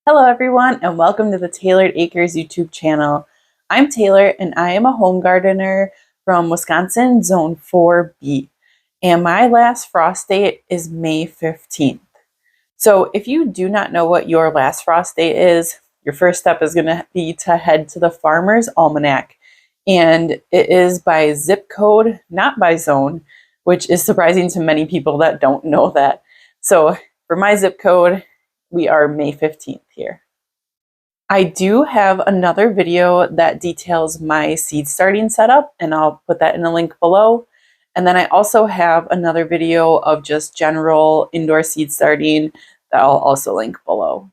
Hello everyone and welcome to the Tailored Acres YouTube channel. I'm Taylor and I am a home gardener from Wisconsin Zone 4B, and my last frost date is May 15th. So if you do not know what your last frost date is, your first step is going to be to head to the Farmer's Almanac, and it is by zip code, not by zone, which is surprising to many people that don't know that. So for my zip code, we are May 15th here. I do have another video that details my seed starting setup, and I'll put that in a link below. And then I also have another video of just general indoor seed starting that I'll also link below.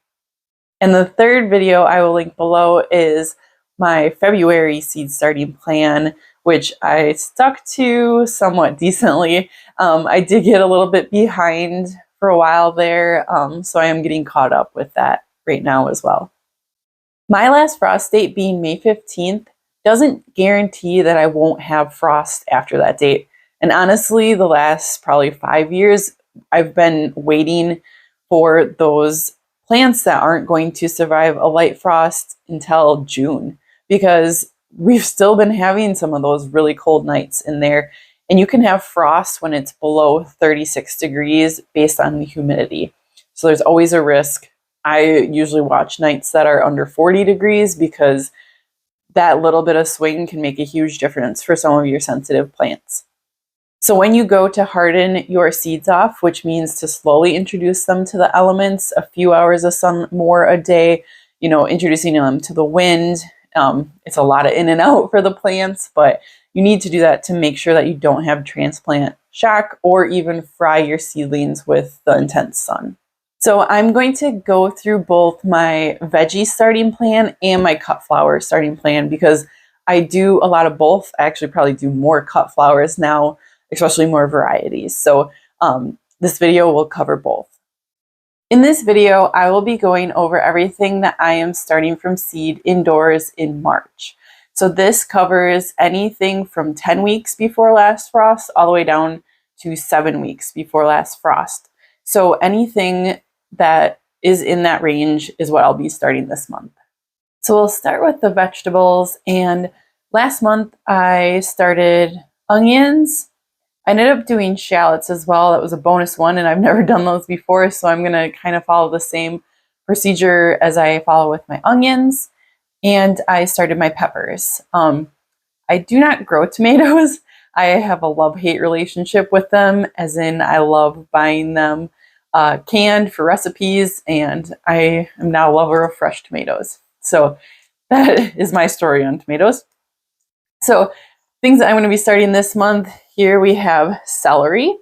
And the third video I will link below is my February seed starting plan, which I stuck to somewhat decently. I did get a little bit behind for a while there, so I am getting caught up with that right now as well. My last frost date being May 15th doesn't guarantee that I won't have frost after that date. And honestly, the last probably 5 years, I've been waiting for those plants that aren't going to survive a light frost until June, because we've still been having some of those really cold nights in there. And you can have frost when it's below 36 degrees based on the humidity. So there's always a risk. I usually watch nights that are under 40 degrees because that little bit of swing can make a huge difference for some of your sensitive plants. So when you go to harden your seeds off, which means to slowly introduce them to the elements, a few hours of sun more a day, introducing them to the wind. It's a lot of in and out for the plants, but you need to do that to make sure that you don't have transplant shock or even fry your seedlings with the intense sun. So I'm going to go through both my veggie starting plan and my cut flower starting plan because I do a lot of both. I actually probably do more cut flowers now, especially more varieties. So this video will cover both. In this video, I will be going over everything that I am starting from seed indoors in March. So this covers anything from 10 weeks before last frost all the way down to 7 weeks before last frost. So anything that is in that range is what I'll be starting this month. So we'll start with the vegetables, and last month I started onions. I ended up doing shallots as well. That was a bonus one, and I've never done those before, so I'm going to kind of follow the same procedure as I follow with my onions. And I started my peppers. I do not grow tomatoes. I have a love-hate relationship with them, as in I love buying them canned for recipes, and I am now a lover of fresh tomatoes. So that is my story on tomatoes. So things that I'm going to be starting this month, here we have celery,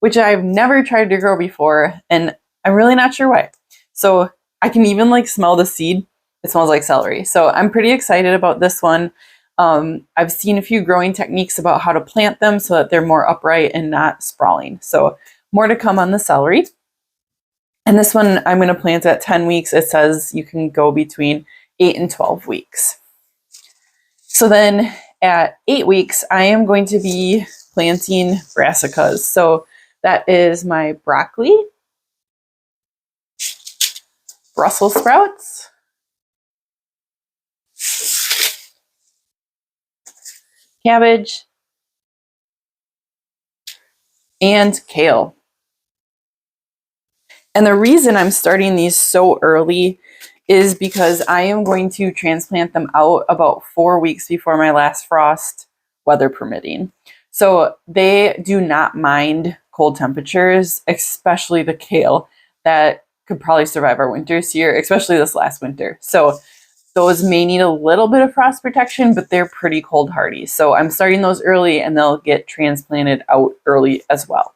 which I've never tried to grow before, and I'm really not sure why. So I can even smell the seed. It smells like celery. So I'm pretty excited about this one. I've seen a few growing techniques about how to plant them so that they're more upright and not sprawling. So more to come on the celery. And this one I'm going to plant at 10 weeks. It says you can go between 8 and 12 weeks. So then at 8 weeks, I am going to be planting brassicas. So that is my broccoli, Brussel sprouts, cabbage, and kale. And the reason I'm starting these so early is because I am going to transplant them out about 4 weeks before my last frost, weather permitting. So they do not mind cold temperatures, especially the kale that could probably survive our winters here, especially this last winter. So those may need a little bit of frost protection, but they're pretty cold hardy. So I'm starting those early, and they'll get transplanted out early as well.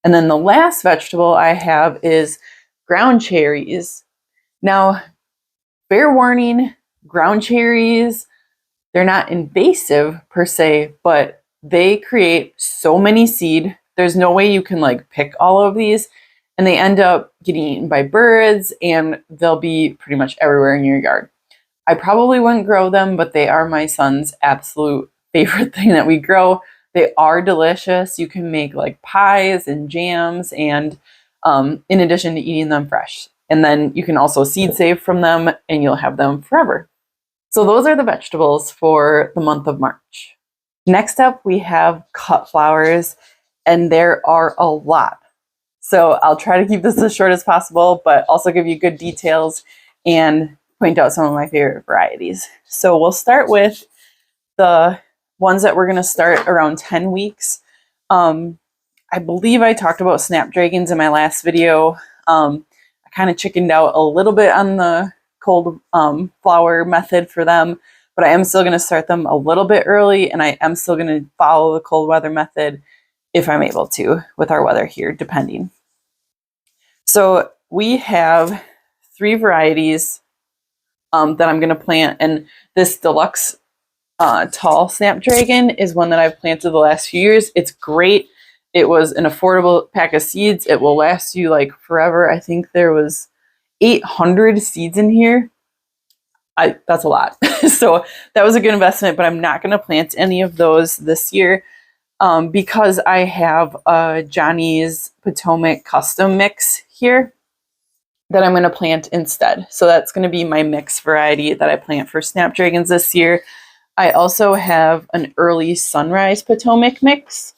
And then the last vegetable I have is ground cherries. Now, fair warning, ground cherries, they're not invasive per se, but they create so many seed. There's no way you can pick all of these, and they end up getting eaten by birds, and they'll be pretty much everywhere in your yard. I probably wouldn't grow them, but they are my son's absolute favorite thing that we grow. They are delicious. You can make pies and jams, and in addition to eating them fresh. And then you can also seed save from them and you'll have them forever. So those are the vegetables for the month of March. Next up, we have cut flowers, and there are a lot. So I'll try to keep this as short as possible, but also give you good details and point out some of my favorite varieties. So we'll start with the ones that we're going to start around 10 weeks. I believe I talked about snapdragons in my last video. I kind of chickened out a little bit on the cold flower method for them, but I am still going to start them a little bit early, and I am still going to follow the cold weather method if I'm able to with our weather here, depending. So we have 3 varieties that I'm going to plant, and this deluxe tall snapdragon is one that I've planted the last few years. It's great. It was an affordable pack of seeds. It will last you like forever. I think there was 800 seeds in here. That's a lot. So that was a good investment, but I'm not going to plant any of those this year because I have a Johnny's Potomac custom mix here that I'm going to plant instead. So that's going to be my mix variety that I plant for snapdragons this year. I also have an early sunrise Potomac mix.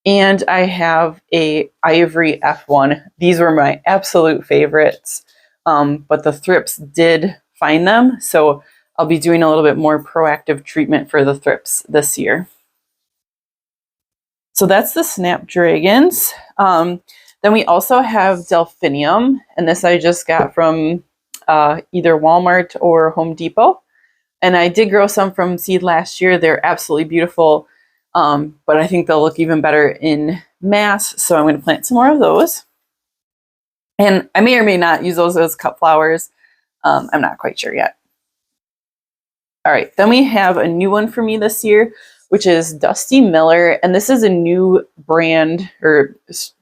And I have a ivory F1. These were my absolute favorites, but the thrips did find them. So I'll be doing a little bit more proactive treatment for the thrips this year. So that's the snapdragons. Then we also have delphinium, and this I just got from either Walmart or Home Depot. And I did grow some from seed last year. They're absolutely beautiful. But I think they'll look even better in mass, so I'm going to plant some more of those. And I may or may not use those as cut flowers. I'm not quite sure yet. All right, then we have a new one for me this year, which is Dusty Miller. And this is a new brand or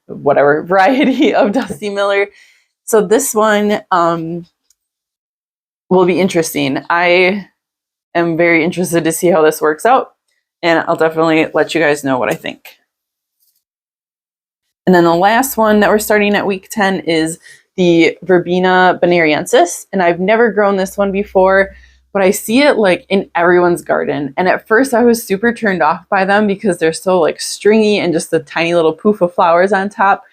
whatever variety of Dusty Miller. So this one will be interesting. I am very interested to see how this works out. And I'll definitely let you guys know what I think. And then the last one that we're starting at week 10 is the Verbena bonariensis. And I've never grown this one before, but I see it like in everyone's garden. And at first I was super turned off by them because they're so like stringy and just a tiny little poof of flowers on top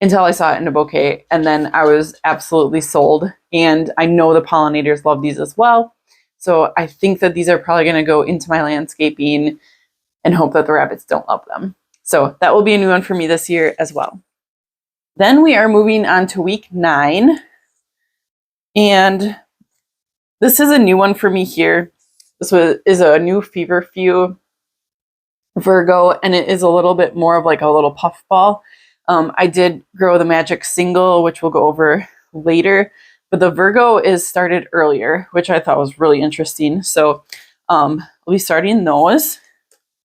until I saw it in a bouquet. And then I was absolutely sold. And I know the pollinators love these as well. So I think that these are probably going to go into my landscaping and hope that the rabbits don't love them. So that will be a new one for me this year as well. Then we are moving on to week 9. And this is a new one for me here. This is a new feverfew Virgo, and it is a little bit more of like a little puffball. I did grow the Magic Single, which we'll go over later. But the Virgo is started earlier, which I thought was really interesting. So we'll be starting those.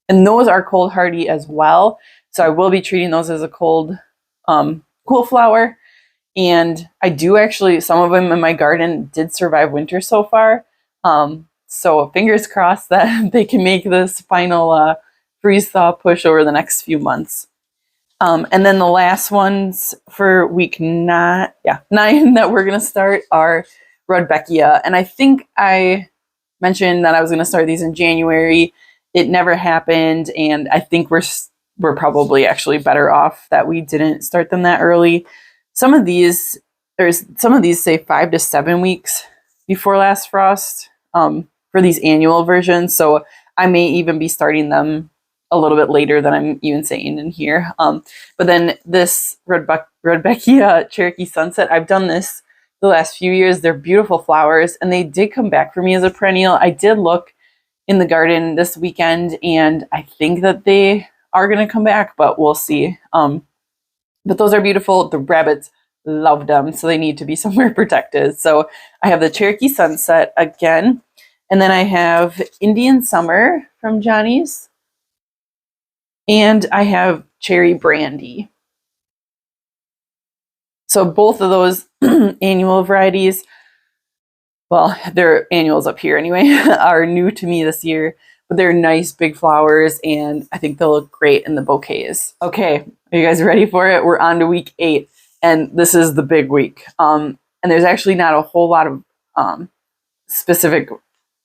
And those are cold hardy as well. So I will be treating those as a cool flower. And I do actually, some of them in my garden did survive winter so far. So fingers crossed that they can make this final freeze thaw push over the next few months. And then the last ones for week 9 that we're going to start are Rudbeckia. And I think I mentioned that I was going to start these in January. It never happened. And I think we're probably actually better off that we didn't start them that early. Some of these say 5 to 7 weeks before last frost for these annual versions. So I may even be starting them a little bit later than I'm even saying in here. But then this Rudbeckia Cherokee Sunset, I've done this the last few years. They're beautiful flowers, and they did come back for me as a perennial. I did look in the garden this weekend, and I think that they are going to come back, but we'll see. But those are beautiful. The rabbits love them, so they need to be somewhere protected. So I have the Cherokee Sunset again, and then I have Indian Summer from Johnny's. And I have Cherry Brandy. So both of those annual varieties, well, they're annuals up here anyway, are new to me this year. But they're nice big flowers, and I think they'll look great in the bouquets. Okay, are you guys ready for it? We're on to week 8. and this is the big week. And there's actually not a whole lot of specific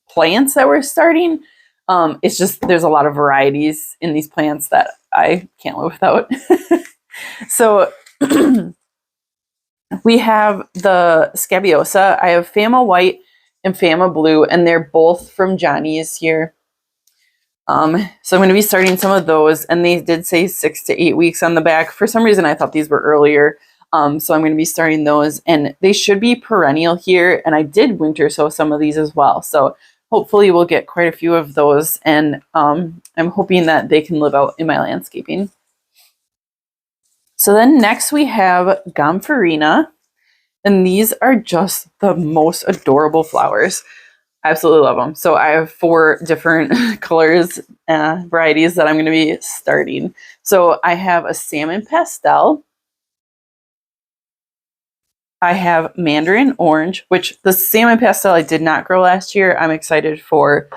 plants that we're starting. It's just there's a lot of varieties in these plants that I can't live without. So we have the scabiosa. I have Fama White and Fama Blue, and they're both from Johnny's here. So I'm going to be starting some of those, and they did say 6 to 8 weeks on the back. For some reason, I thought these were earlier. So I'm going to be starting those, and they should be perennial here. And I did winter sow some of these as well. So hopefully we'll get quite a few of those, and I'm hoping that they can live out in my landscaping. So then next we have Gomphrena, and these are just the most adorable flowers. I absolutely love them. So I have 4 different colors, varieties that I'm going to be starting. So I have a salmon pastel. I have mandarin orange, which the salmon pastel I did not grow last year. I'm excited for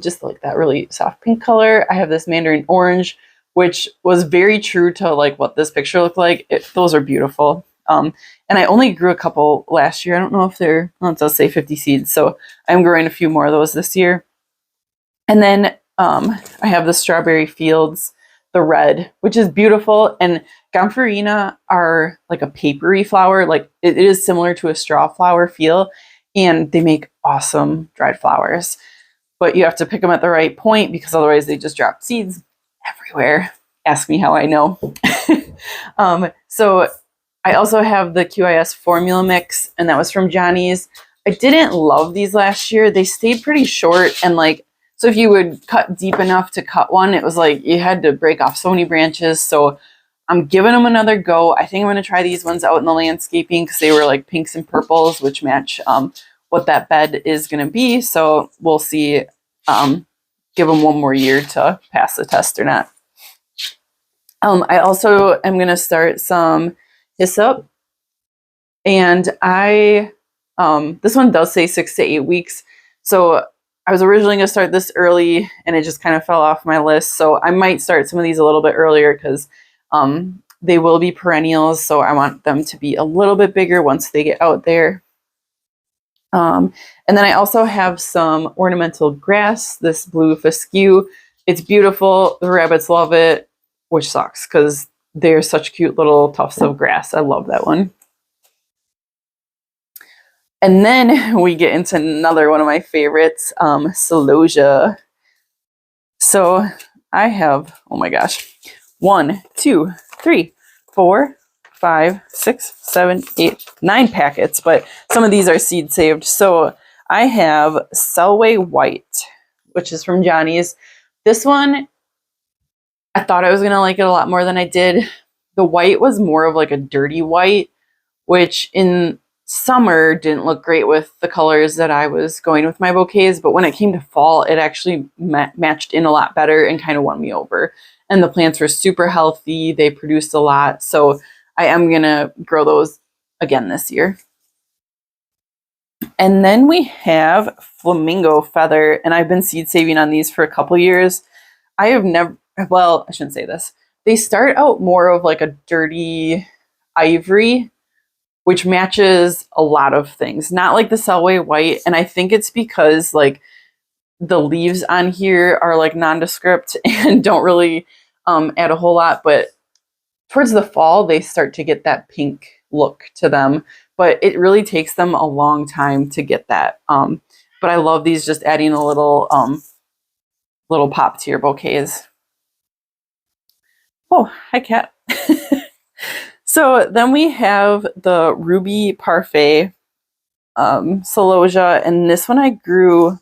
just like that really soft pink color. I have this mandarin orange, which was very true to like what this picture looked like. Those are beautiful. And I only grew a couple last year. I don't know if they're, well, it does say 50 seeds. So I'm growing a few more of those this year. And then I have the strawberry fields, the red, which is beautiful. And Gomphrena are like a papery flower. Like it is similar to a straw flower feel. And they make awesome dried flowers. But you have to pick them at the right point because otherwise they just drop seeds everywhere. Ask me how I know. So I also have the QIS formula mix, and that was from Johnny's. I didn't love these last year. They stayed pretty short, and like, so if you would cut deep enough to cut one, it was like you had to break off so many branches. So I'm giving them another go. I think I'm going to try these ones out in the landscaping because they were like pinks and purples, which match what that bed is going to be. So we'll see, give them one more year to pass the test or not. I also am going to start some hyssop, and this one does say 6 to 8 weeks. So I was originally going to start this early, and it just kind of fell off my list. So I might start some of these a little bit earlier because they will be perennials. So I want them to be a little bit bigger once they get out there. And then I also have some ornamental grass, this blue fescue. It's beautiful. The rabbits love it, which sucks because they're such cute little tufts of grass. I love that one. And then we get into another one of my favorites, celosia. So I have, oh my gosh, 1, 2, 3, 4, 5, 6, 7, 8, 9 packets, but some of these are seed saved. So I have Selway White, which is from Johnny's. This one, I thought I was going to like it a lot more than I did. The white was more of like a dirty white, which in summer didn't look great with the colors that I was going with my bouquets. But when it came to fall, it actually matched in a lot better and kind of won me over. And the plants were super healthy. They produced a lot. So I am going to grow those again this year. And then we have flamingo feather. And I've been seed saving on these for a couple years. I have never, well, I shouldn't say this. They start out more of like a dirty ivory, which matches a lot of things. Not like the Selway White. And I think it's because like the leaves on here are like nondescript and don't really add a whole lot. But towards the fall, they start to get that pink look to them. But it really takes them a long time to get that. But I love these, just adding a little pop to your bouquets. Oh, hi, cat. So then we have the Ruby Parfait celosia, and this one I grew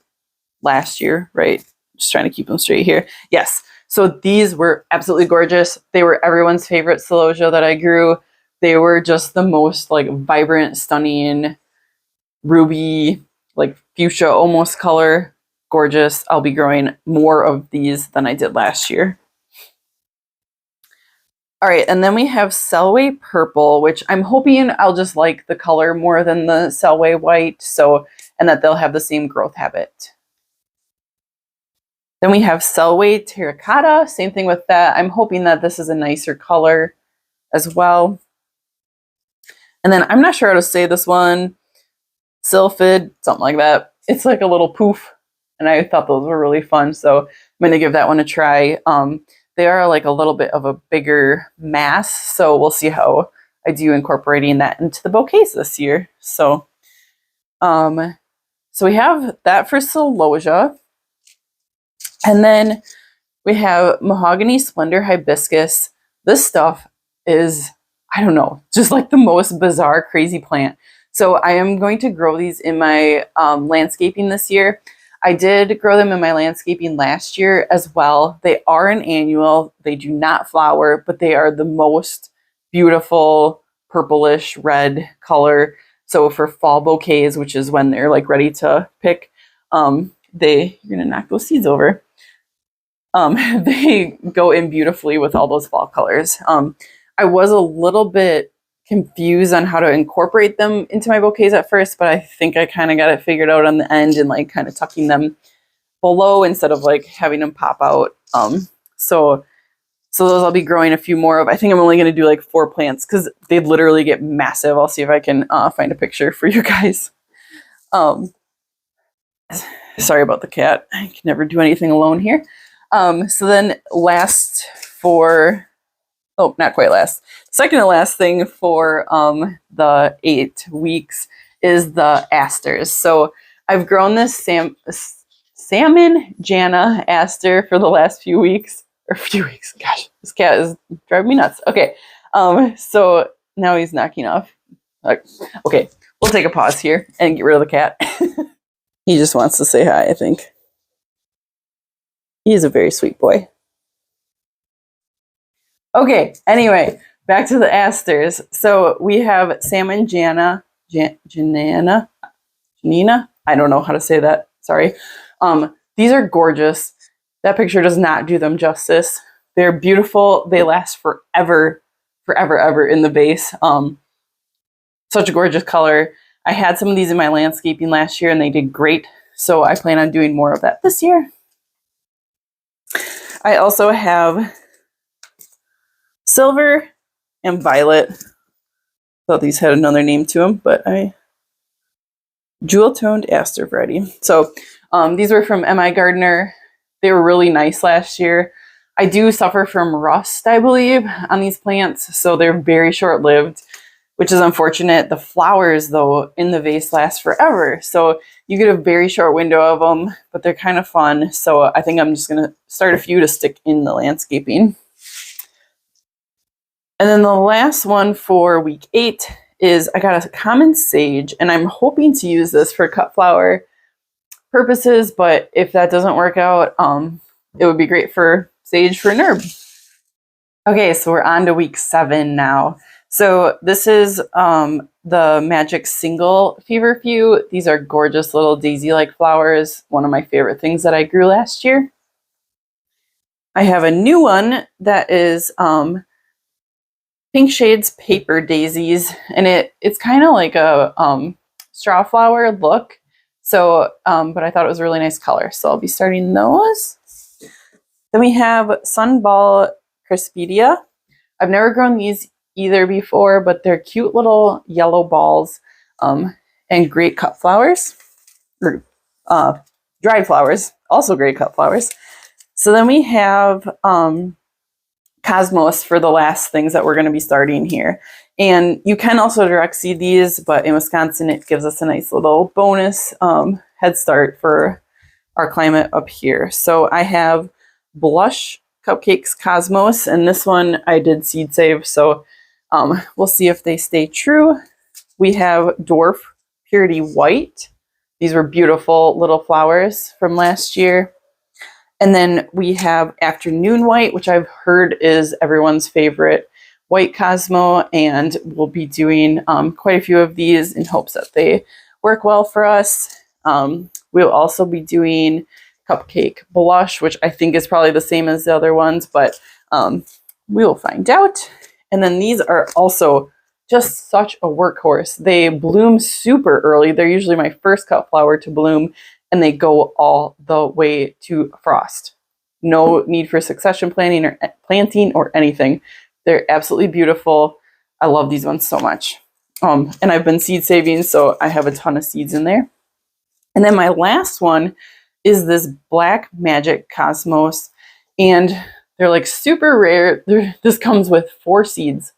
last year, right? Just trying to keep them straight here. Yes. So these were absolutely gorgeous. They were everyone's favorite celosia that I grew. They were just the most like vibrant, stunning, ruby, like fuchsia almost color. Gorgeous. I'll be growing more of these than I did last year. All right, and then we have Selway Purple, which I'm hoping I'll just like the color more than the Selway White, so, and that they'll have the same growth habit. Then we have Selway Terracotta, same thing with that. I'm hoping that this is a nicer color as well. And then I'm not sure how to say this one, sylphid, something like that. It's like a little poof, and I thought those were really fun, so I'm going to give that one a try. They are like a little bit of a bigger mass, so we'll see how I do incorporating that into the bouquets this year. So we have that for celosia, and then we have mahogany splendor hibiscus. This stuff is, I don't know, just like the most bizarre, crazy plant. So I am going to grow these in my landscaping this year. I did grow them in my landscaping last year as well. They are an annual. They do not flower, but they are the most beautiful purplish red color. So for fall bouquets, which is when they're like ready to pick, you're gonna knock those seeds over. They go in beautifully with all those fall colors. I was a little bit confused on how to incorporate them into my bouquets at first, but I think I kind of got it figured out on the end and like kind of tucking them below instead of like having them pop out. So those I'll be growing a few more of. I think I'm only going to do like 4 plants because they literally get massive. I'll see if I can find a picture for you guys. Sorry about the cat. I can never do anything alone here. So then last for, oh, not quite last. Second to last thing for the 8 weeks is the asters. So I've grown this salmon Jana aster for the last few weeks. Gosh, this cat is driving me nuts. Okay, so now he's knocking off. Okay, we'll take a pause here and get rid of the cat. He just wants to say hi, I think. He's a very sweet boy. Okay, anyway, back to the asters. So we have salmon Janina. I don't know how to say that. Sorry. These are gorgeous. That picture does not do them justice. They're beautiful. They last forever in the vase. Such a gorgeous color. I had some of these in my landscaping last year and they did great. So I plan on doing more of that this year. I also have silver and violet. Thought these had another name to them, but jewel-toned aster variety. So these were from M.I. Gardener. They were really nice last year. I do suffer from rust, I believe, on these plants, so they're very short-lived, which is unfortunate. The flowers, though, in the vase last forever, so you get a very short window of them, but they're kind of fun, so I think I'm just going to start a few to stick in the landscaping. And then the last one for week 8 is I got a common sage, and I'm hoping to use this for cut flower purposes, but if that doesn't work out, it would be great for sage for an herb. Okay, so we're on to week 7 now. So this is the Magic Single Feverfew. These are gorgeous little daisy-like flowers. One of my favorite things that I grew last year. I have a new one that is Pink Shades Paper Daisies, and it's kind of like a straw flower look. So, but I thought it was a really nice color, so I'll be starting those. Then we have Sunball Crispidia. I've never grown these either before, but they're cute little yellow balls and great cut flowers. Or, dried flowers, also great cut flowers. So then we have Cosmos for the last things that we're going to be starting here. And you can also direct seed these, but in Wisconsin, it gives us a nice little bonus head start for our climate up here. So I have Blush Cupcakes Cosmos, and this one I did seed save, so we'll see if they stay true. We have Dwarf Purity White. These were beautiful little flowers from last year. And then we have Afternoon White, which I've heard is everyone's favorite white Cosmo, and we'll be doing quite a few of these in hopes that they work well for us. We'll also be doing Cupcake Blush, which I think is probably the same as the other ones, but we will find out. And then these are also just such a workhorse. They bloom super early. They're usually my first cut flower to bloom, and they go all the way to frost. No need for succession planting or anything. They're absolutely beautiful. I love these ones so much. And I've been seed saving, so I have a ton of seeds in there. And then my last one is this Black Magic Cosmos, and they're like super rare. This comes with 4 seeds.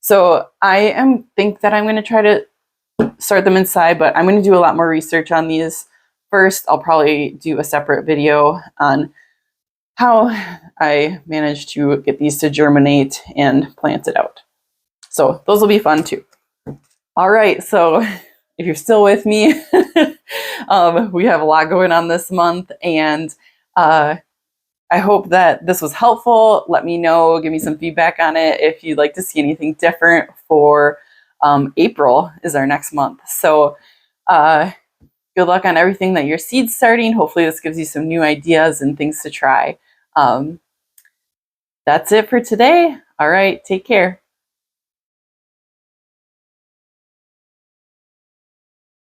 So I think that I'm going to try to start them inside, but I'm going to do a lot more research on these first. I'll probably do a separate video on how I managed to get these to germinate and plant it out. So those will be fun too. All right, so if you're still with me, we have a lot going on this month, and I hope that this was helpful. Let me know, give me some feedback on it if you'd like to see anything different for April is our next month. So good luck on everything that you're seed starting. Hopefully this gives you some new ideas and things to try. That's it for today. All right, take care.